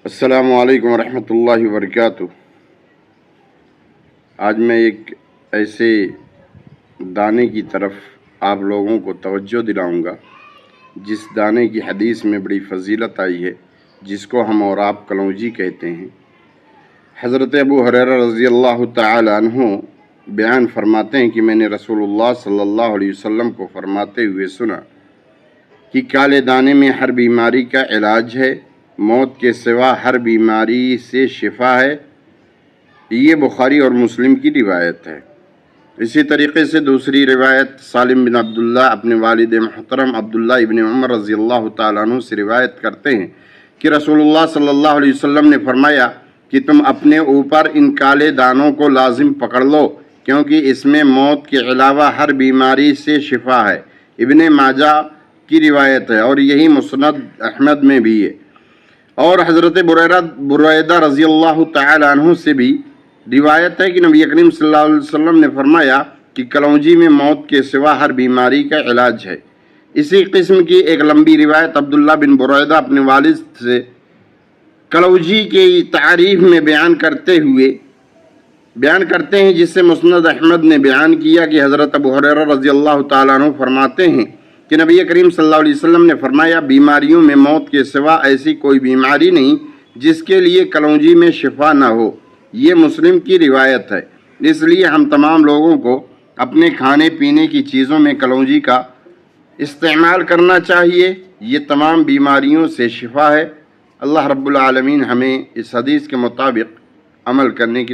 السلام علیکم ورحمۃ اللہ وبرکاتہ۔ آج میں ایک ایسے دانے کی طرف آپ لوگوں کو توجہ دلاؤں گا جس دانے کی حدیث میں بڑی فضیلت آئی ہے، جس کو ہم اور آپ کلونجی کہتے ہیں۔ حضرت ابو ہریرہ رضی اللہ تعالی عنہ بیان فرماتے ہیں کہ میں نے رسول اللہ صلی اللہ علیہ وسلم کو فرماتے ہوئے سنا کہ کالے دانے میں ہر بیماری کا علاج ہے، موت کے سوا ہر بیماری سے شفا ہے۔ یہ بخاری اور مسلم کی روایت ہے۔ اسی طریقے سے دوسری روایت سالم بن عبداللہ اپنے والد محترم عبداللہ ابن عمر رضی اللہ تعالیٰ عنہ سے روایت کرتے ہیں کہ رسول اللہ صلی اللہ علیہ وسلم نے فرمایا کہ تم اپنے اوپر ان کالے دانوں کو لازم پکڑ لو، کیونکہ اس میں موت کے علاوہ ہر بیماری سے شفا ہے۔ ابن ماجہ کی روایت ہے اور یہی مسند احمد میں بھی ہے۔ اور حضرت بریدہ رضی اللہ تعالی عنہ سے بھی روایت ہے کہ نبی کریم صلی اللہ علیہ وسلم نے فرمایا کہ کلونجی میں موت کے سوا ہر بیماری کا علاج ہے۔ اسی قسم کی ایک لمبی روایت عبداللہ بن بریدہ اپنے والد سے کلونجی کی تعریف میں بیان کرتے ہیں، جس سے مسند احمد نے بیان کیا کہ حضرت ابو ہریرہ رضی اللہ تعالیٰ عنہ فرماتے ہیں کہ نبی کریم صلی اللہ علیہ وسلم نے فرمایا بیماریوں میں موت کے سوا ایسی کوئی بیماری نہیں جس کے لیے کلونجی میں شفا نہ ہو۔ یہ مسلم کی روایت ہے۔ اس لیے ہم تمام لوگوں کو اپنے کھانے پینے کی چیزوں میں کلونجی کا استعمال کرنا چاہیے۔ یہ تمام بیماریوں سے شفا ہے۔ اللہ رب العالمین ہمیں اس حدیث کے مطابق عمل کرنے کی